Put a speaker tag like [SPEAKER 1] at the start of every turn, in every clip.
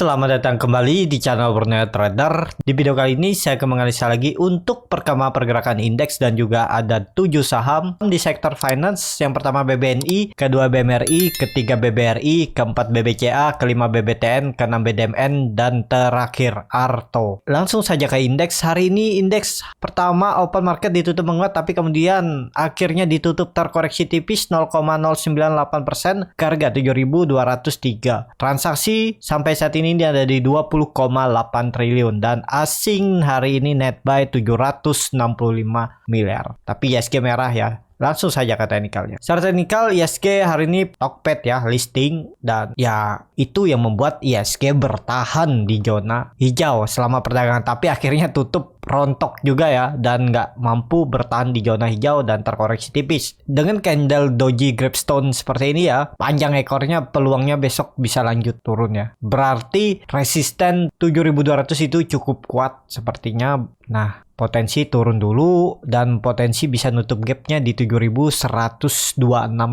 [SPEAKER 1] Selamat datang kembali di channel Borneo Trader. Di video kali ini saya akan menganalisa lagi untuk perkembangan pergerakan indeks dan juga ada 7 saham di sektor finance. Yang pertama BBNI, kedua BMRI, ketiga BBRI, keempat BBCA, kelima BBTN, keenam BDMN, dan terakhir Arto. Langsung saja ke indeks. Hari ini indeks pertama open market ditutup menguat tapi kemudian akhirnya ditutup terkoreksi tipis 0,098% ke harga 7.203. Transaksi sampai saat ini dia ada di 20,8 triliun dan asing hari ini net buy 765 miliar. Tapi ISG merah ya. Langsung saja ke teknikalnya. Secara teknikal ISG hari ini Tokped ya listing dan ya itu yang membuat ISG bertahan di zona hijau selama perdagangan tapi akhirnya tutup rontok juga ya dan nggak mampu bertahan di zona hijau dan terkoreksi tipis. Dengan candle doji grapestone seperti ini ya, panjang ekornya peluangnya besok bisa lanjut turun ya. Berarti resisten 7.200 itu cukup kuat sepertinya. Nah, potensi turun dulu dan potensi bisa nutup gapnya di 7.126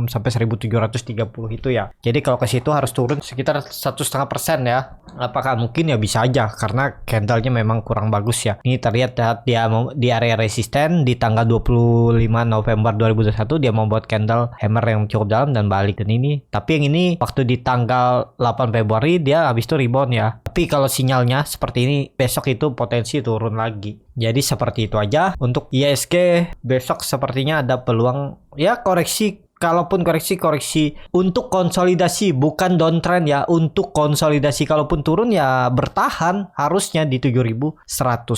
[SPEAKER 1] sampai 1.730 itu ya. Jadi kalau ke situ harus turun sekitar 1,5% ya. Apakah mungkin ya bisa aja karena candlenya memang kurang bagus ya. Ini terlihat dia di area resisten di tanggal 25 November 2021 dia membuat candle hammer yang cukup dalam dan balik dan ini. Tapi yang ini waktu di tanggal 8 Februari dia habis itu rebound ya. Tapi kalau sinyalnya seperti ini besok itu potensi turun lagi. Jadi seperti itu aja untuk ISG. Besok sepertinya ada peluang ya koreksi. Kalaupun koreksi untuk konsolidasi bukan downtrend ya, untuk konsolidasi. Kalaupun turun ya bertahan harusnya di 7.100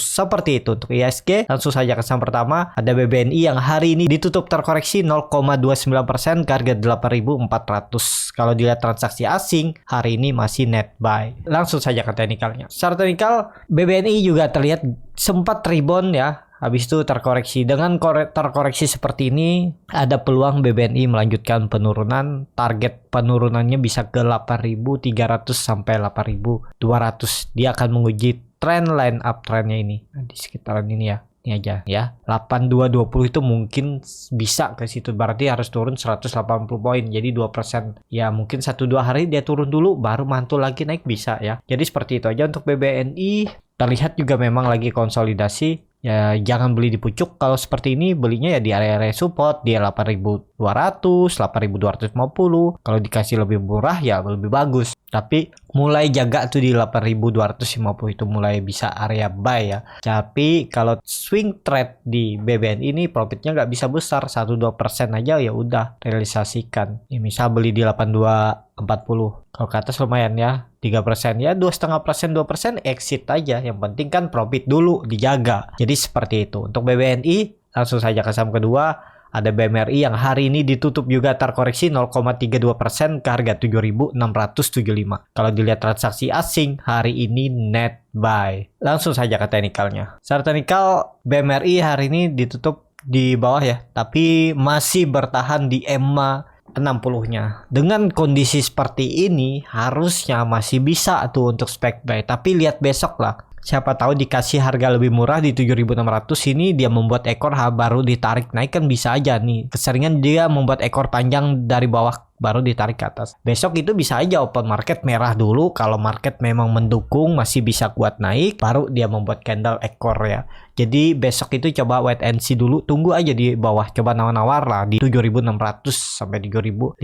[SPEAKER 1] seperti itu untuk ISG. Langsung saja ke saham pertama ada BBNI yang hari ini ditutup terkoreksi 0,29% ke harga 8.400. Kalau dilihat transaksi asing hari ini masih net buy. Langsung saja ke teknikalnya. Secara teknikal BBNI juga terlihat sempat rebound ya. Habis itu terkoreksi. Dengan terkoreksi seperti ini ada peluang BBNI melanjutkan penurunan. Target penurunannya bisa ke 8.300 sampai 8.200. Dia akan menguji trend line uptrendnya ini. Nah, di sekitaran ini ya. Ini aja ya. 8220 itu mungkin bisa ke situ. Berarti harus turun 180 poin. Jadi 2%. Ya mungkin 1-2 hari dia turun dulu baru mantul lagi naik bisa ya. Jadi seperti itu aja untuk BBNI. Terlihat juga memang lagi konsolidasi. Ya jangan beli di pucuk. Kalau seperti ini belinya ya di area support dia 8.200, 8.250. Kalau dikasih lebih murah ya lebih bagus. Tapi mulai jaga tuh di 8.250 itu mulai bisa area buy ya. Tapi kalau swing trade di BBN ini profitnya nggak bisa besar, 1-2% aja ya udah realisasikan. Ya, misal beli di 8240. Kalau ke atas lumayan ya, 3% ya 2,5%, 2% exit aja. Yang penting kan profit dulu dijaga. Jadi seperti itu. Untuk BBNI langsung saja ke saham kedua. Ada BMRI yang hari ini ditutup juga terkoreksi 0,32% ke harga 7.675. Kalau dilihat transaksi asing hari ini net buy. Langsung saja ke teknikalnya. Secara teknikal BMRI hari ini ditutup di bawah ya, tapi masih bertahan di EMA 60-nya. Dengan kondisi seperti ini harusnya masih bisa tuh untuk spec buy. Tapi lihat besok lah. Siapa tahu dikasih harga lebih murah di 7.600 ini dia membuat ekor baru ditarik naik kan bisa aja nih. Keseringan dia membuat ekor panjang dari bawah baru ditarik ke atas. Besok itu bisa aja open market merah dulu. Kalau market memang mendukung masih bisa kuat naik baru dia membuat candle ekor ya. Jadi besok itu coba wait and see dulu. Tunggu aja di bawah. Coba nawar-nawar lah di 7.600 sampai 7.575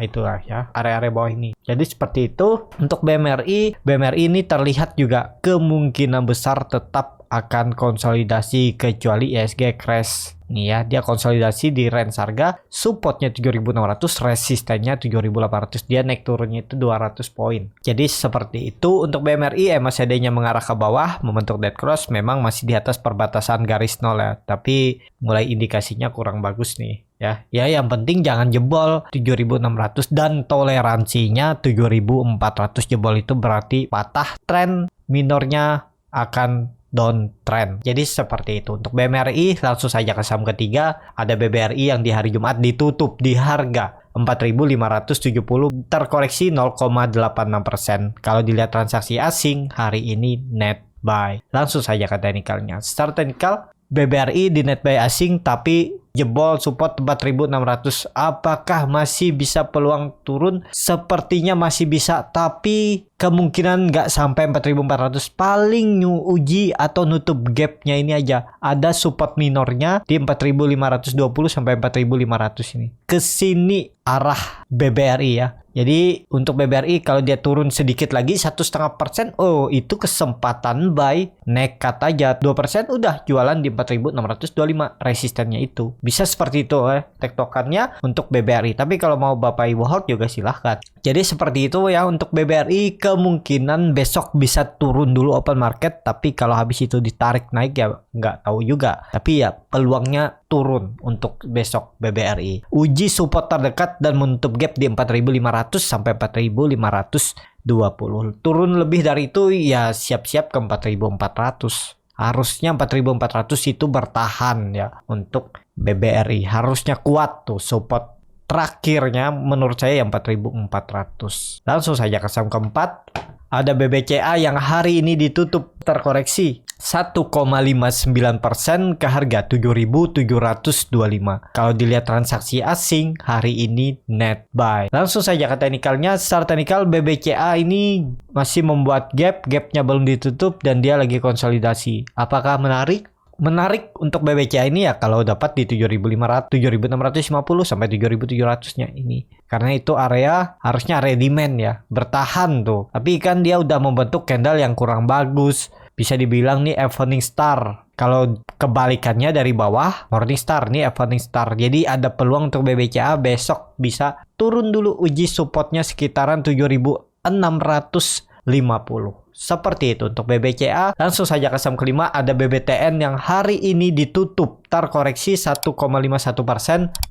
[SPEAKER 1] itulah ya. Area-area bawah ini. Jadi seperti itu. Untuk BMRI ini terlihat juga kemungkinan besar tetap akan konsolidasi kecuali ISG crash. Nih ya, dia konsolidasi di range harga supportnya 7.600, resistennya 7.800. Dia naik turunnya itu 200 poin. Jadi seperti itu untuk BMRI. MACD-nya mengarah ke bawah, membentuk dead cross. Memang masih di atas perbatasan garis nol ya, tapi mulai indikasinya kurang bagus nih. Ya yang penting jangan jebol 7.600 dan toleransinya 7.400 jebol itu berarti patah tren minornya akan downtrend. Jadi seperti itu. Untuk BMRI langsung saja ke saham ketiga. Ada BBRI yang di hari Jumat ditutup di harga 4.570 terkoreksi 0,86%. Kalau dilihat transaksi asing hari ini net buy. Langsung saja ke teknikalnya. Secara teknikal BBRI di net buy asing tapi jebol support 4.600. Apakah masih bisa peluang turun? Sepertinya masih bisa, tapi kemungkinan nggak sampai 4.400, paling uji atau nutup gapnya ini aja. Ada support minornya di 4.520 sampai 4.500 ini. Kesini arah BBRI ya. Jadi untuk BBRI kalau dia turun sedikit lagi 1,5%, oh itu kesempatan buy, nekat aja 2% udah jualan di 4.625 resistennya itu. Bisa seperti itu tektokannya untuk BBRI. Tapi kalau mau Bapak Ibu hold juga silahkan. Jadi seperti itu ya untuk BBRI, kemungkinan besok bisa turun dulu open market, tapi kalau habis itu ditarik naik ya nggak tahu juga. Tapi ya peluangnya turun untuk besok BBRI. Uji support terdekat dan menutup gap di 4.500 sampai 4.520. Turun lebih dari itu ya siap-siap ke 4.400. Harusnya 4.400 itu bertahan ya untuk BBRI. Harusnya kuat tuh support terakhirnya menurut saya yang 4.400. Langsung saja ke saham keempat. Ada BBCA yang hari ini ditutup terkoreksi 1,59% ke harga 7.725. Kalau dilihat transaksi asing hari ini net buy. Langsung saja ke teknikalnya. Secara teknikal BBCA ini masih membuat gapnya belum ditutup dan dia lagi konsolidasi. Apakah menarik? Menarik untuk BBCA ini ya kalau dapat di 7.500, 7.650 sampai 7.700-nya ini. Karena itu area harusnya area demand ya, bertahan tuh. Tapi kan dia udah membentuk candle yang kurang bagus. Bisa dibilang nih evening star. Kalau kebalikannya dari bawah, morning star nih evening star. Jadi ada peluang untuk BBCA besok bisa turun dulu uji supportnya sekitaran 7.650. Seperti itu untuk BBCA. Langsung saja ke saham kelima, ada BBTN yang hari ini ditutup terkoreksi 1,51%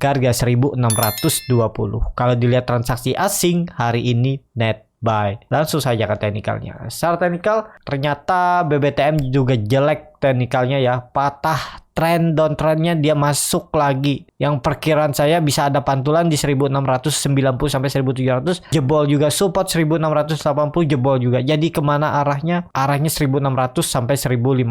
[SPEAKER 1] ke harga 1.620. Kalau dilihat transaksi asing hari ini net buy. Langsung saja ke teknikalnya. Secara teknikal ternyata BBTM juga jelek teknikalnya ya, patah trend downtrendnya, dia masuk lagi. Yang perkiraan saya bisa ada pantulan di 1.690 sampai 1.700, jebol juga support 1.680, jebol juga. Jadi kemana arahnya? Arahnya 1.600 sampai 1.580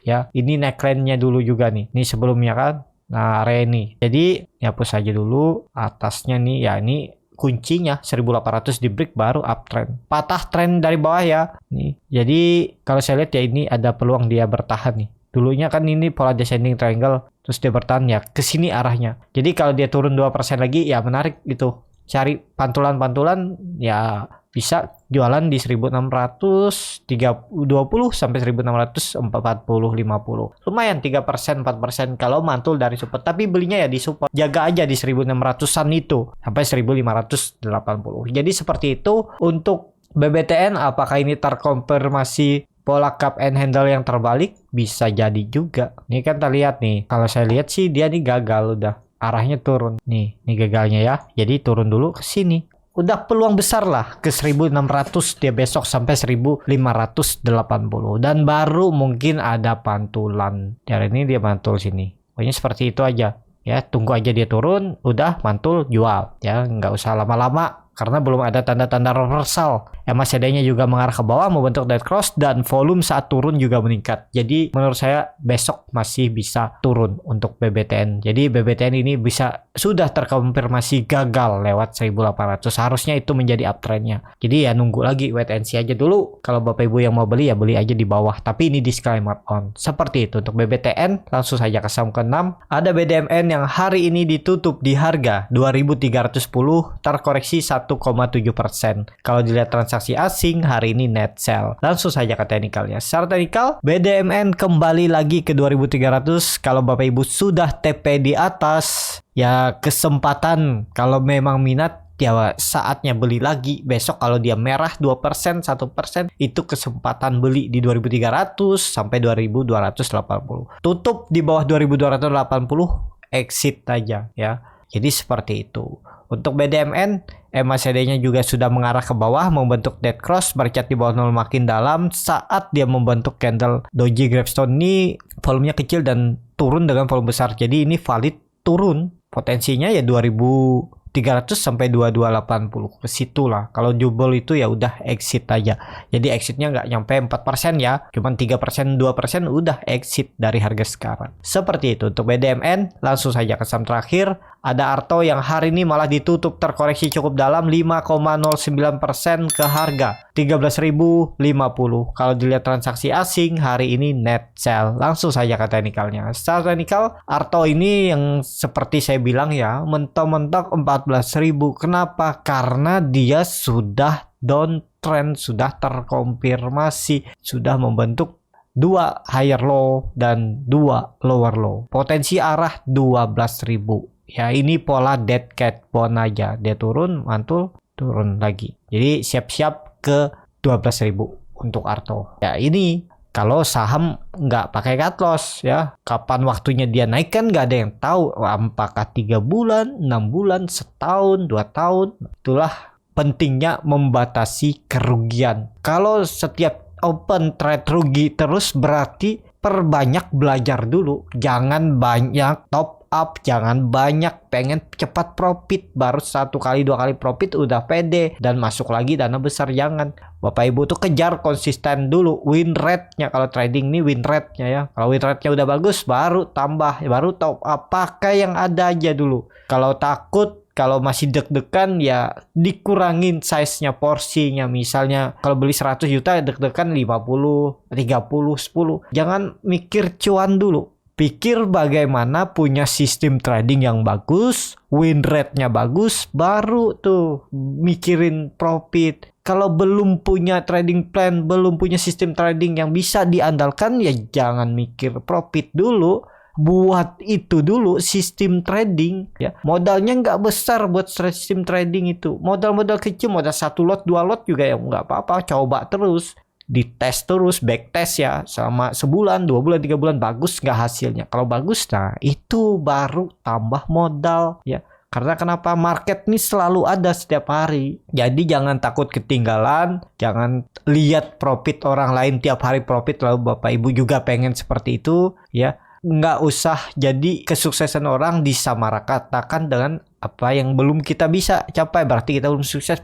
[SPEAKER 1] ya. Ini neckline-nya dulu juga nih. Ini sebelumnya kan. Nah, area ini. Jadi hapus saja dulu atasnya nih ya, ini kuncinya 1800 di break baru uptrend. Patah trend dari bawah ya. Nih. Jadi kalau saya lihat ya ini ada peluang dia bertahan nih. Dulunya kan ini pola descending triangle terus dia bertahan ya ke sini arahnya. Jadi kalau dia turun 2% lagi ya menarik gitu. Cari pantulan-pantulan ya bisa jualan di 1620 sampai 1640 50. Lumayan 3% 4% kalau mantul dari support, tapi belinya ya di support. Jaga aja di 1600-an itu sampai 1580. Jadi seperti itu untuk BBTN. Apakah ini terkonfirmasi pola cup and handle yang terbalik? Bisa jadi juga. Ini kan kita lihat nih. Kalau saya lihat sih dia nih gagal udah. Arahnya turun. Nih gagalnya ya. Jadi turun dulu ke sini. Udah peluang besar lah ke 1.600 dia besok sampai 1.580 dan baru mungkin ada pantulan. Hari ini dia mantul sini. Pokoknya seperti itu aja ya, tunggu aja dia turun, udah mantul jual ya, nggak usah lama-lama karena belum ada tanda-tanda reversal. MACD-nya juga mengarah ke bawah membentuk dead cross dan volume saat turun juga meningkat. Jadi menurut saya besok masih bisa turun untuk BBTN. Jadi BBTN ini bisa sudah terkonfirmasi gagal lewat 1.800. Harusnya itu menjadi uptrendnya. Jadi ya nunggu lagi, wait and see aja dulu. Kalau Bapak Ibu yang mau beli ya beli aja di bawah. Tapi ini disclaimer on. Seperti itu untuk BBTN. Langsung saja ke saham ke-6. Ada BDMN yang hari ini ditutup di harga 2.310 terkoreksi 1,7%. Kalau dilihat transaksi asing hari ini net sell. Langsung saja ke teknikalnya. Secara teknikal BDMN kembali lagi ke 2.300. Kalau Bapak Ibu sudah TP di atas ya kesempatan, kalau memang minat ya saatnya beli lagi. Besok kalau dia merah 2%, 1% itu kesempatan beli di 2.300 sampai 2.280. Tutup di bawah 2.280 exit aja ya. Jadi seperti itu. Untuk BDMN, MACD-nya juga sudah mengarah ke bawah, membentuk dead cross, bercat di bawah 0 makin dalam. Saat dia membentuk candle doji gravestone ini, volumenya kecil dan turun dengan volume besar. Jadi ini valid turun. Potensinya ya 2.300 300 sampai 2280 ke situ lah. Kalau jebol itu ya udah exit aja. Jadi exitnya nggak nyampe 4% ya, cuman 3%, 2% udah exit dari harga sekarang. Seperti itu untuk BDMN. Langsung saja ke saham terakhir. Ada Arto yang hari ini malah ditutup terkoreksi cukup dalam 5,09% ke harga 13.050. Kalau dilihat transaksi asing hari ini net sell. Langsung saja ke teknikalnya. Secara teknikal Arto ini yang seperti saya bilang ya, mentok-mentok 14.000. Kenapa? Karena dia sudah downtrend, sudah terkonfirmasi, sudah membentuk 2 higher low dan 2 lower low. Potensi arah 12.000. Ya ini pola dead cat bone aja. Dia turun, mantul, turun lagi. Jadi siap-siap ke 12.000 untuk Arto. Ya ini kalau saham nggak pakai cut loss ya. Kapan waktunya dia naik kan nggak ada yang tahu. Apakah 3 bulan, 6 bulan, setahun, 2 tahun. Itulah pentingnya membatasi kerugian. Kalau setiap open trade rugi terus berarti perbanyak belajar dulu. Jangan banyak top up, jangan banyak pengen cepat profit, baru 1 kali 2 kali profit udah pede dan masuk lagi dana besar. Jangan. Bapak Ibu tuh kejar konsisten dulu win rate-nya. Kalau trading nih win rate-nya ya. Kalau win rate-nya udah bagus baru tambah, baru top up. Pakai yang ada aja dulu. Kalau takut, kalau masih deg-degan ya dikurangin size-nya, porsinya. Misalnya kalau beli 100 juta deg-degan 50, 30, 10. Jangan mikir cuan dulu. Pikir bagaimana punya sistem trading yang bagus, win rate-nya bagus, baru tuh mikirin profit. Kalau belum punya trading plan, belum punya sistem trading yang bisa diandalkan, ya jangan mikir profit dulu. Buat itu dulu sistem trading ya. Modalnya nggak besar buat sistem trading itu. Modal-modal kecil, modal 1 lot, 2 lot juga ya nggak apa-apa. Coba terus. Dites terus, backtest ya selama sebulan, 2 bulan, 3 bulan. Bagus nggak hasilnya? Kalau bagus, nah itu baru tambah modal ya. Karena kenapa? Market ini selalu ada setiap hari. Jadi jangan takut ketinggalan, jangan lihat profit orang lain tiap hari profit lalu Bapak Ibu juga pengen seperti itu ya. Nggak usah jadi kesuksesan orang disamaratakan dengan apa yang belum kita bisa capai, berarti kita belum sukses.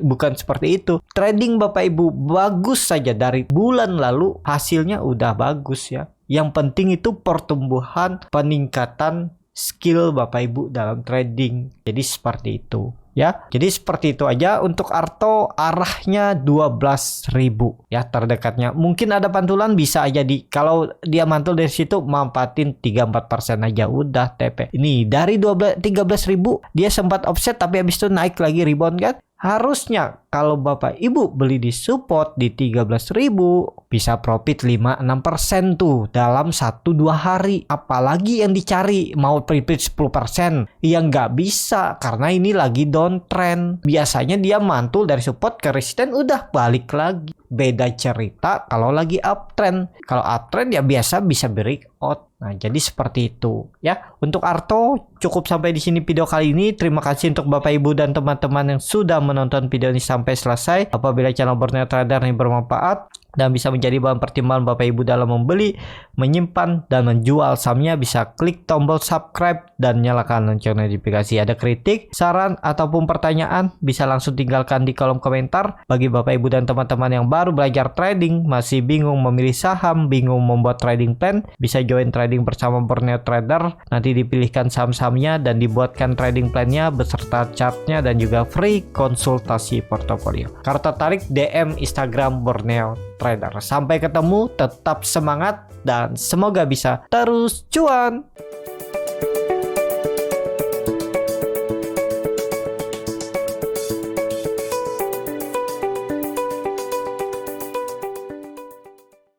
[SPEAKER 1] Bukan seperti itu. Trading Bapak Ibu bagus saja dari bulan lalu hasilnya udah bagus ya. Yang penting itu pertumbuhan, peningkatan skill Bapak Ibu dalam trading. Jadi seperti itu ya. Jadi seperti itu aja untuk Arto. Arahnya 12.000 ya terdekatnya. Mungkin ada pantulan, bisa aja kalau dia mantul dari situ manfaatin 3-4% aja udah TP. Ini dari 13.000 dia sempat offset tapi habis itu naik lagi rebound kan. Harusnya kalau Bapak Ibu beli di support di 13.000 bisa profit 5-6% tuh dalam 1-2 hari. Apalagi yang dicari mau profit 10%? Ya nggak bisa karena ini lagi downtrend. Biasanya dia mantul dari support ke resisten udah balik lagi. Beda cerita kalau lagi uptrend. Kalau uptrend ya biasa bisa breakout. Nah, jadi seperti itu ya. Untuk Arto cukup sampai di sini video kali ini. Terima kasih untuk Bapak Ibu dan teman-teman yang sudah menonton video ini sampai selesai. Apabila channel Borneo Trader ini bermanfaat dan bisa menjadi bahan pertimbangan Bapak Ibu dalam membeli, menyimpan, dan menjual sahamnya, bisa klik tombol subscribe dan nyalakan lonceng notifikasi. Ada kritik, saran, ataupun pertanyaan, bisa langsung tinggalkan di kolom komentar. Bagi Bapak Ibu dan teman-teman yang baru belajar trading, masih bingung memilih saham, bingung membuat trading plan, bisa join trading bersama Borneo Trader. Nanti dipilihkan saham-sahamnya dan dibuatkan trading plannya beserta chartnya dan juga free konsultasi portofolio. Kalau tertarik, DM Instagram Borneo Trader. Sampai ketemu, tetap semangat dan semoga bisa terus cuan.